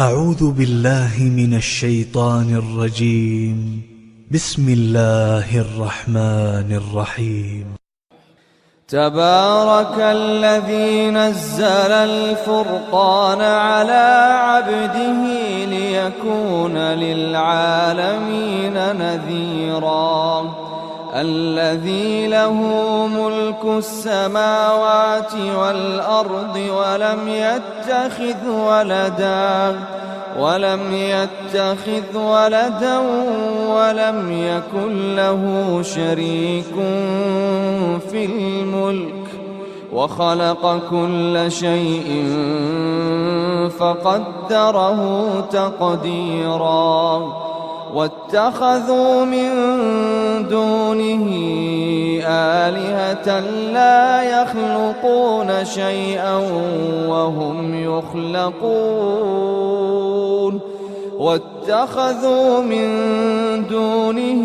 أعوذ بالله من الشيطان الرجيم. بسم الله الرحمن الرحيم. تبارك الذي نزل الفرقان على عبده ليكون للعالمين نذيرا. الذي له ملك السماوات والأرض ولم يتخذ ولدا ولم يكن له شريك في الملك وخلق كل شيء فقدره تقديرا. واتخذوا من دونه آلهة لا يخلقون شيئا وهم يخلقون. واتخذوا من دونه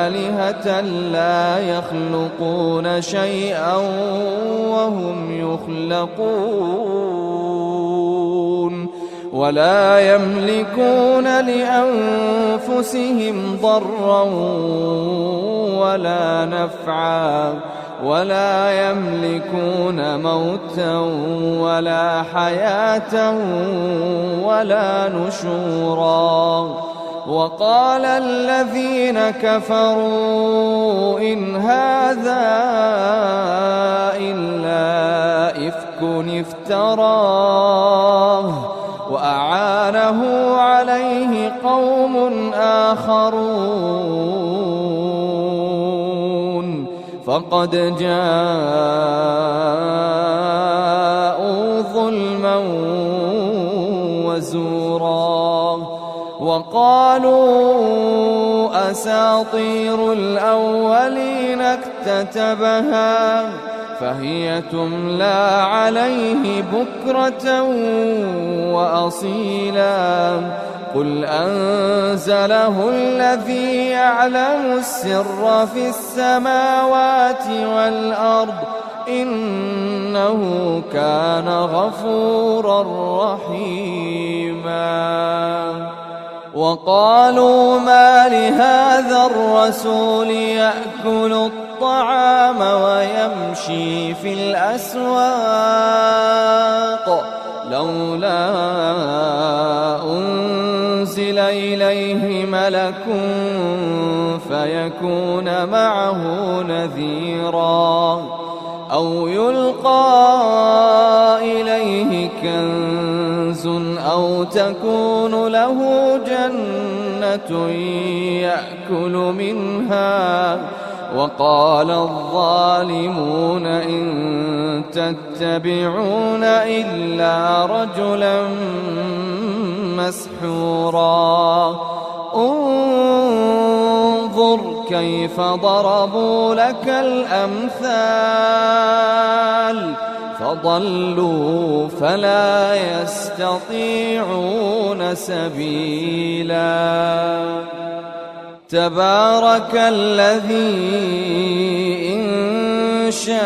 آلهة لا يخلقون شيئا وهم يخلقون ولا يملكون لأنفسهم ضرا ولا نفعا ولا يملكون موتا ولا حياة ولا نشورا. وقال الذين كفروا إن هذا إلا إفك افتراه وأعانه عليه قوم آخرون فقد جاءوا ظلما وزورا. وقالوا أساطير الأولين اكتتبها فهي تملى عليه بكرة وأصيلا. قل أنزله الذي يعلم السر في السماوات والأرض إنه كان غفورا رحيما. وقالوا ما لهذا الرسول يأكل الطعام ويمشي في الأسواق لولا أنزل إليه ملك فيكون معه نذيرا أو يلقى إليه كنز أو تكون له جنة يأكل منها. وقال الظالمون إن تتبعون إلا رجلا مسحورا. انظر كيف ضربوا لك الأمثال فضلوا فلا يستطيعون سبيلا. تبارك الذي إن شاء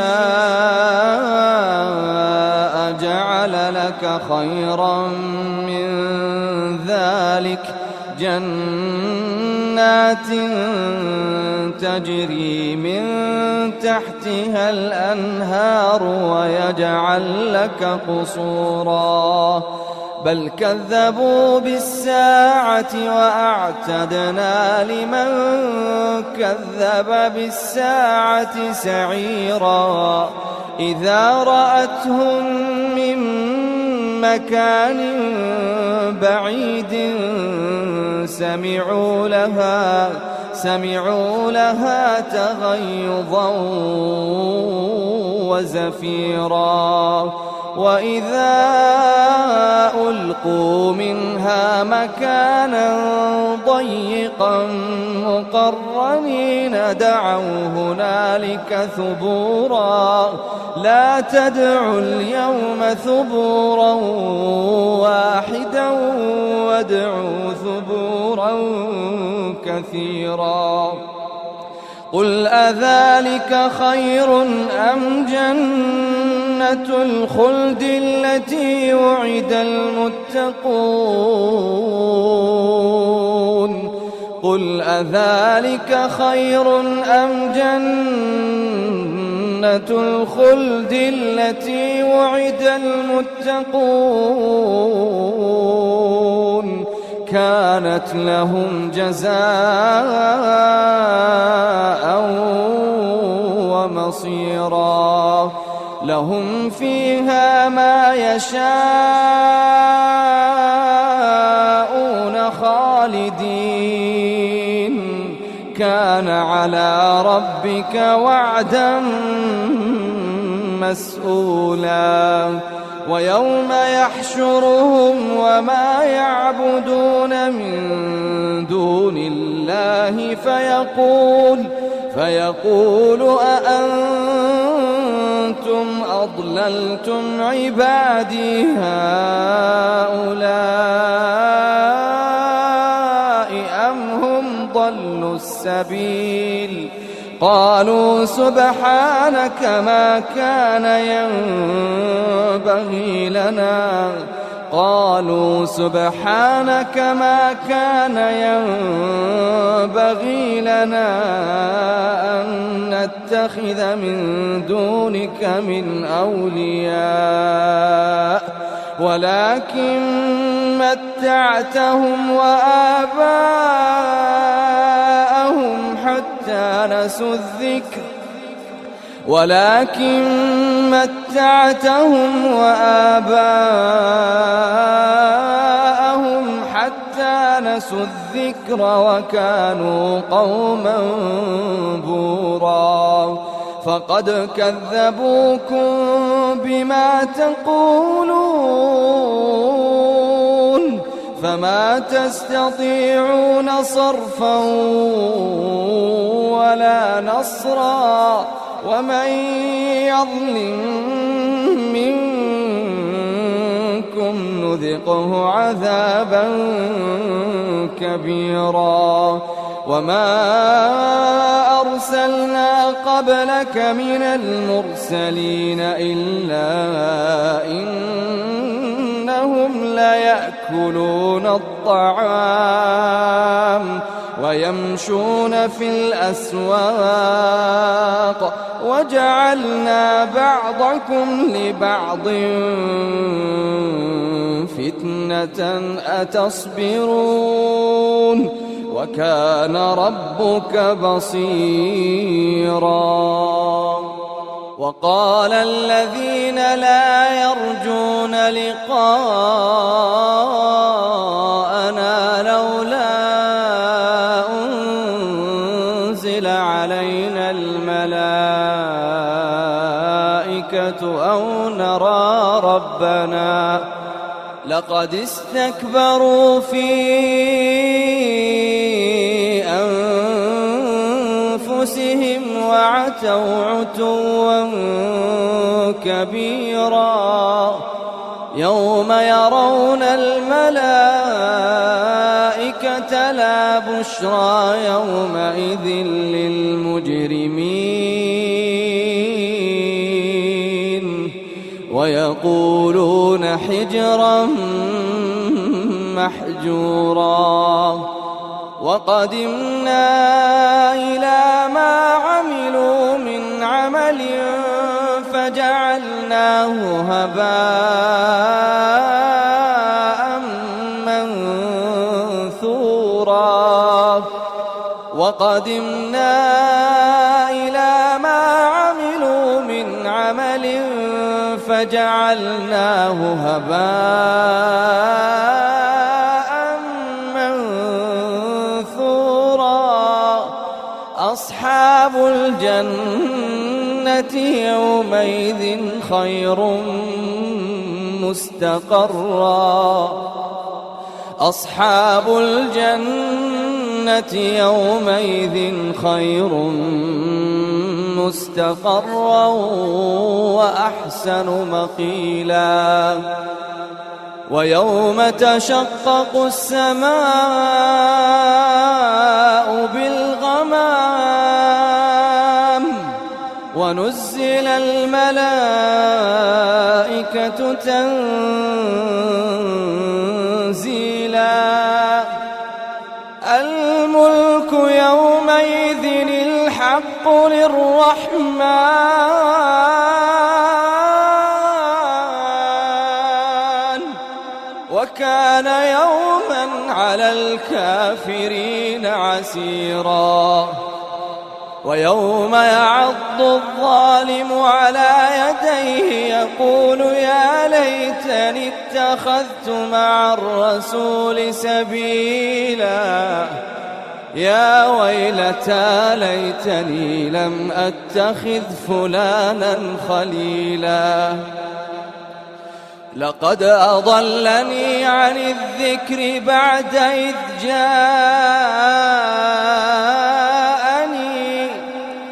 جعل لك خيرا من ذلك جنات تجري من تحتها الأنهار ويجعل لك قصورا بل كذبوا بالساعة وأعتدنا لمن كذب بالساعة سعيرا. إذا رأتهم من مكان بعيد سمعوا لها تغيظا وزفيرا. وإذا ألقوا منها مكانا ضيقا مقرنين دعوا هنالك ثبورا. لا تدعوا اليوم ثبورا واحدا وادعوا ثبورا كثيرا. قل أذلك خير أم جنة الخلد التي وعد المتقون المتقون قل أذلك خير أم جنة الخلد التي وعد المتقون كانت لهم جزاء ومصيرا لهم فيها ما يشاءون خالدين كان على ربك وعدا مسئولا ويوم يحشرهم وما يعبدون من دون الله فيقول أأنتم أضللتم عبادي هؤلاء أم هم ضلوا السبيل قالوا سبحانك ما كان ينبغي لنا أن نتخذ من دونك من أولياء ولكن متعتهم وآباءهم حتى نسوا الذكر وكانوا قوما بورا فقد كذبوكم بما تقولون فما تستطيعون صرفا ولا نصرا ومن يظلم منكم نذقه عذابا كبيرا وما أرسلنا قبلك من المرسلين إلا إنهم ليأكلون الطعام ويمشون في الأسواق وجعلنا بعضكم لبعض فتنة أتصبرون وكان ربك بصيرا وقال الذين لا يرجون لقاءنا لولا أنزل علينا الملائكة أو نرى ربنا لقد استكبروا في أنفسهم وعتوا عتوا كبيرا يوم يرون الملائكة لا بشرى يومئذ للمجرمين ويقولون حجرا محجورا وقدمنا إلى ما عملوا من عمل فجعلناه هباء منثورا وقدمنا إلى ما عملوا من عمل فجعلناه هباء منثورا أصحاب الجنة يومئذ خير مستقرا أصحاب الجنة يومئذ خير مستقرا وأحسن مقيلا ويوم تشقق السماء بالغمام ونزل الملائكة تنزيلا قل الرحمن وكان يوما على الكافرين عسيرا ويوم يعض الظالم على يديه يقول يا ليتني اتخذت مع الرسول سبيلا يا ويلتى ليتني لم أتخذ فلانا خليلا لقد أضلني عن الذكر بعد إذ جاءني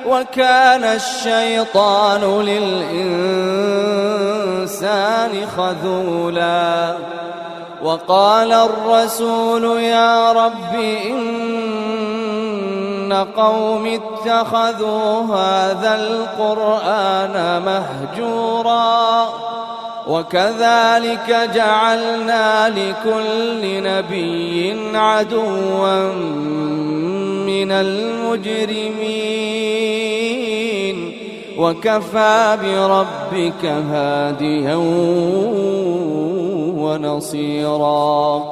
وكان الشيطان للإنسان خذولا وقال الرسول يا رب إن قوم اتخذوا هذا القرآن مهجورا وكذلك جعلنا لكل نبي عدوا من المجرمين وكفى بربك هاديا ونصيرا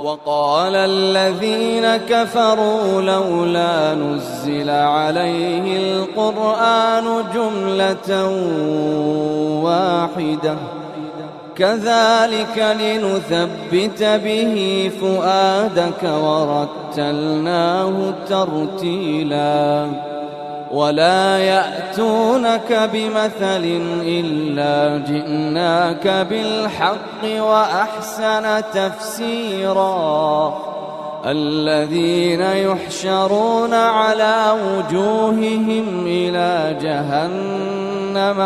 وقال الذين كفروا لولا نزل عليه القرآن جملة واحدة كذلك لنثبت به فؤادك ورتلناه ترتيلا ولا يأتونك بمثل إلا جئناك بالحق وأحسن تفسيرا الذين يحشرون على وجوههم إلى جهنم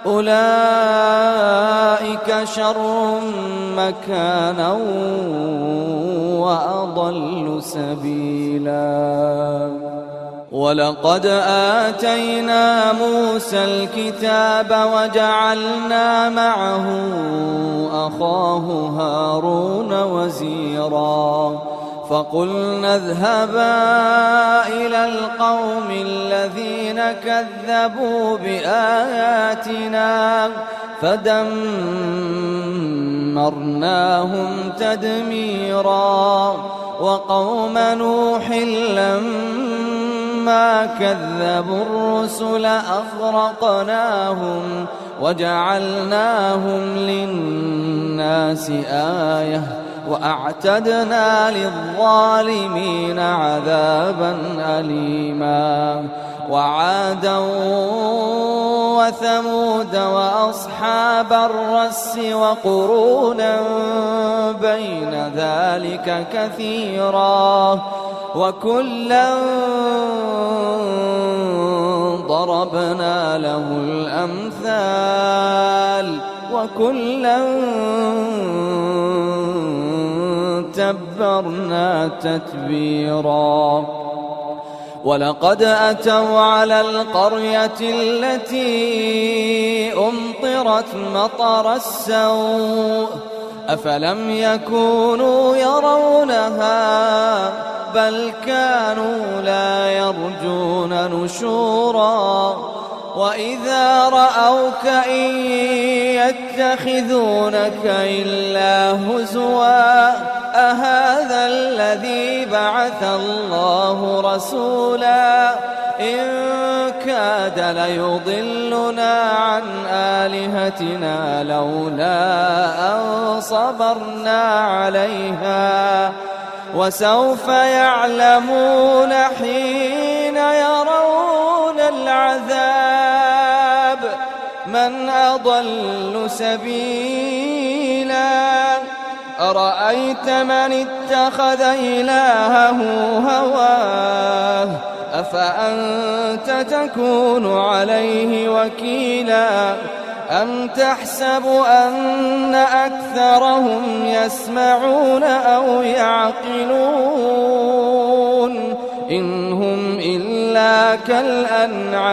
أولئك شر مكانا وأضل سبيلا ولقد آتينا موسى الكتاب وجعلنا معه أخاه هارون وزيرا فقلنا اذهبا إلى القوم الذين كذبوا بآياتنا فدمرناهم تدميرا وقوم نوح لما كذبوا الرسل أغرقناهم وجعلناهم للناس آية وأعتدنا للظالمين عذابا أليما وعادا وثمود وأصحاب الرس وقرونا بين ذلك كثيرا وكلا ضربنا له الأمثال وكلا تبرنا تتبيرا ولقد أتوا على القرية التي أمطرت مطر السوء أفلم يكونوا يرونها بل كانوا لا يرجون نشورا وإذا رأوك إن يتخذونك إلا هزوا أهذا الذي بعث الله رسولا إن كاد ليضلنا عن آلهتنا لولا أن صبرنا عليها وسوف يعلمون حين يرون العذاب من أضل سبيلا أرأيت من اتخذ إلهه هواه أفأنت تكون عليه وكيلا أم تحسب أن أكثرهم يسمعون أو يعقلون إن هم إلا كالأنعام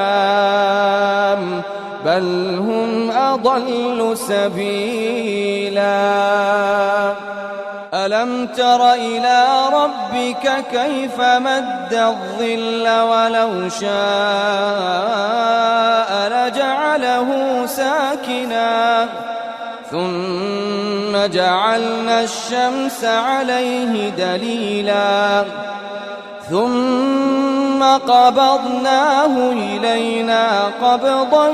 بل هم أضل سبيلا ألم ألم تر إلى ربك كيف مد الظل ولو شاء لجعله ساكنا ثم جعلنا الشمس عليه دليلا ثم قبضناه إلينا قبضا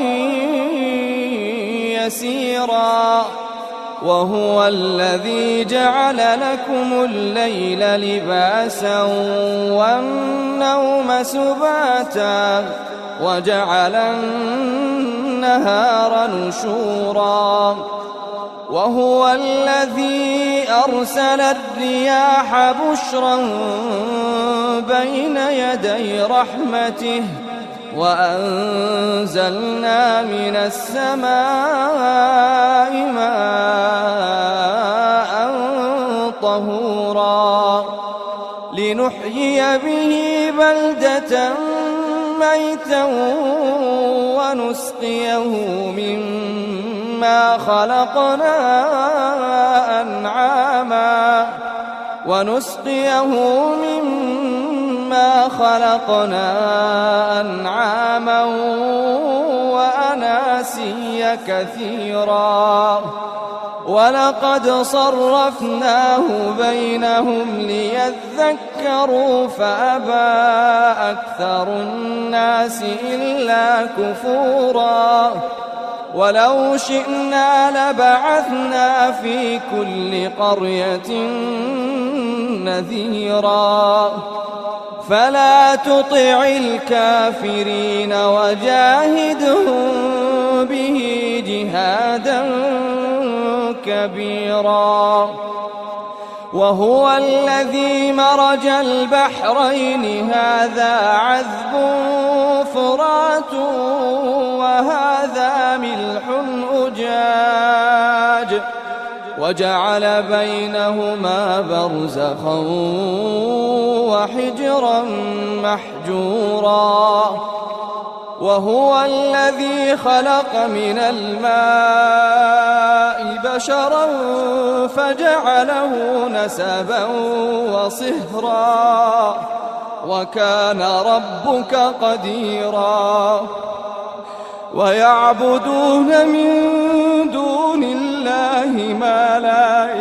يسيرا وهو الذي جعل لكم الليل لباسا والنوم سباتا وجعل النهار نشورا وهو الذي أرسل الرياح بشرا بين يدي رحمته وأنزلنا من السماء ماء طهورا لنحيي به بلدة ميتا ونسقيه مما خلقنا أنعاما وأناسيا كثيرا ولقد صرفناه بينهم ليذكروا فأبى أكثر الناس إلا كفورا ولو شئنا لبعثنا في كل قرية نذيرا فلا تطع الكافرين وجاهدهم به جهادا كبيرا وهو الذي مرج البحرين هذا عذب فرات وهذا ملح أجاج وجعل بينهما برزخا وحجرا محجورا وهو الذي خلق من الماء بشرا فجعله نسبا وصهرا وكان ربك قديرا ويعبدون من دون الله ما لا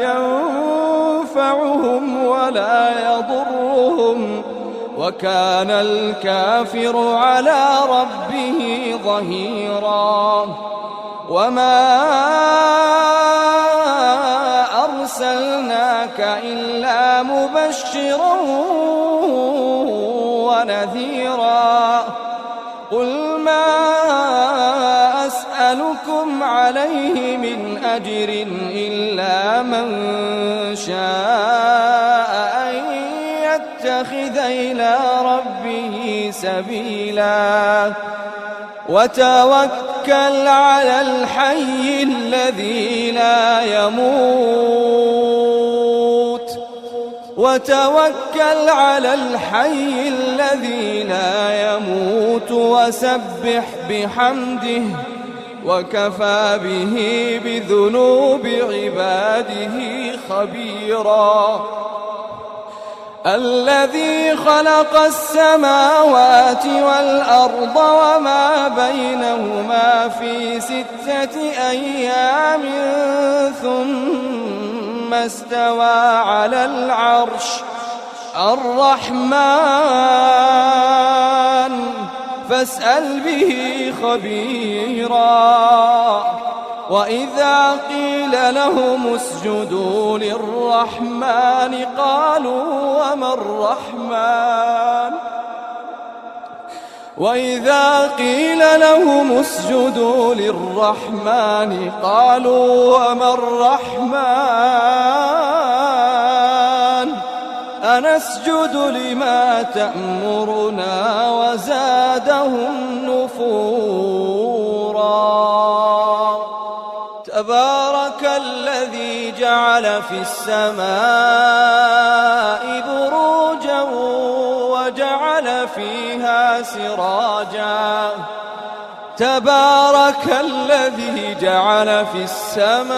ينفعهم ولا يضرهم وكان الكافر على ربه ظهيرا وما أرسلناك إلا مبشرا ونذيرا قل ما أسألكم عليه من أجر إلا من شاء أن يتخذ إلى ربه سبيلا وتوكل على الحي الذي لا يموت وسبح بحمده وكفى به بذنوب عباده خبيرا الذي خلق السماوات والأرض وما بينهما في 6 أيام ثم استوى على العرش الرحمن فاسأل به خبيرا وإذا قيل لهم اسجدوا للرحمن قالوا وما الرحمن وإذا قيل لهم اسجدوا للرحمن قالوا وما الرحمن أنسجد لما تأمرنا وزادهم نفورا تبارك الذي جعل في السماء بروجا وجعل فيها سراجا تبارك الذي جعل في السماء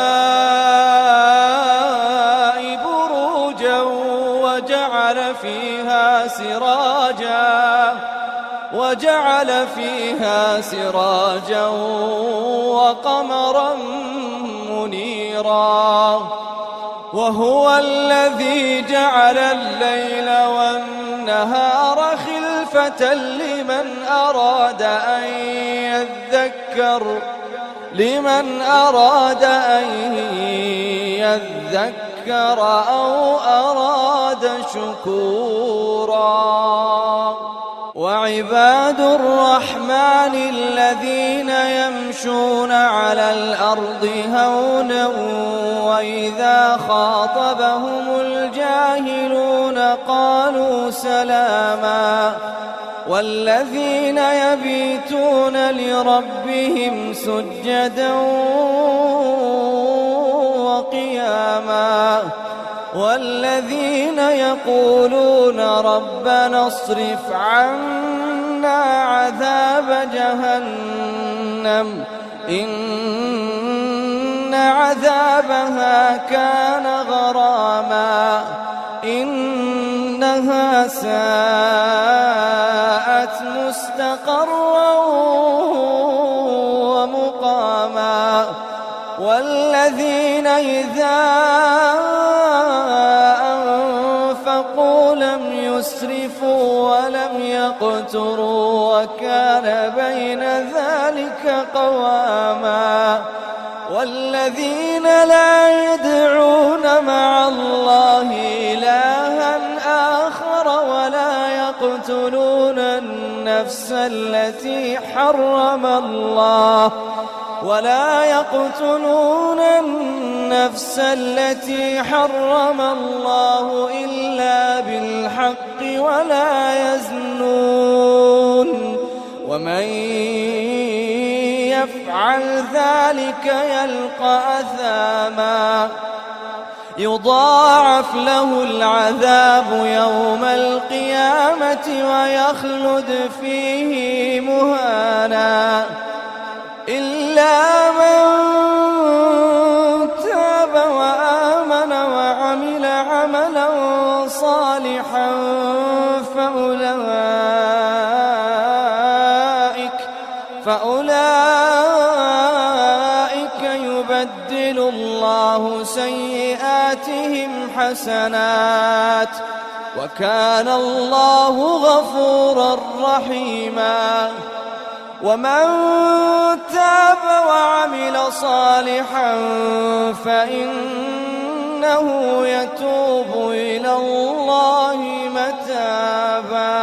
بروجا سراجا وقمرا منيرا وهو الذي جعل الليل والنهار خلفة لمن أراد أن يذكر أو أراد شكورا وعباد الرحمن الذين يمشون على الأرض هونا وإذا خاطبهم الجاهلون قالوا سلاما والذين يبيتون لربهم سجدا وقياما والذين يقولون ربنا اصرف عنا عذاب جهنم إن عذابها كان غراما إنها ساءت مستقرا ومقاما والذين إذا أنفقوا لم يسرفوا ولم يقتروا وكان بين ذلك قواما والذين لا يدعون مع الله إلها آخر ولا يقتلون النفس التي حرم الله إلا بالحق ولا يزنون ومن يفعل ذلك يلقى أثاما يضاعف له العذاب يوم القيامة ويخلد فيه مهانا إلا من تاب وآمن وعمل عملا صالحا فأولئك يبدل الله سيئاتهم حسنات وكان الله غفورا رحيما ومن تاب وعمل صالحا فإنه يتوب إلى الله متابا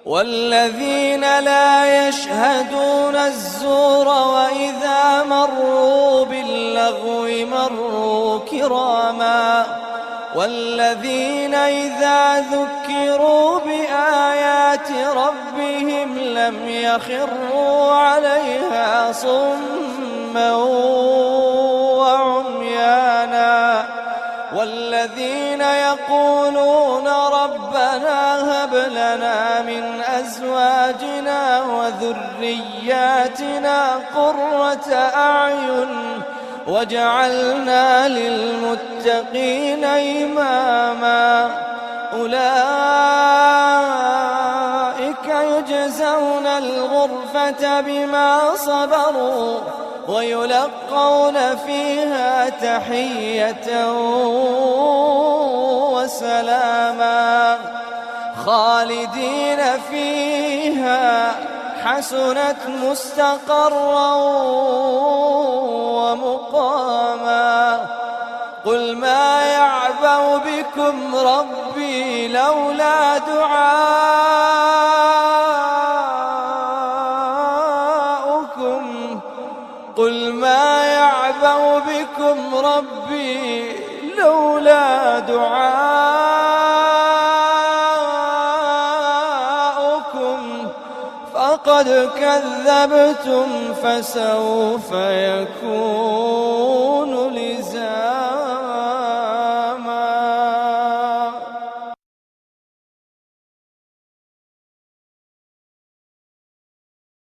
والذين لا يشهدون الزور وإذا مروا باللغو مروا كراما والذين إذا ذكروا بآيات ربهم لم يخروا عليها صما وعميانا والذين يقولون ربنا هب لنا من أزواجنا وذرياتنا قرة أعين وجعلنا للمتقين إماما أولئك يجزون الغرفة بما صبروا ويلقون فيها تحية وسلاما خالدين فيها حسنت مستقرا ومقاما قل ما يعبأ بكم ربي لولا دعاؤكم قل ما يعبأ بكم ربي لولا دعاؤكم فقد كذبتم فسوف يكون لزاما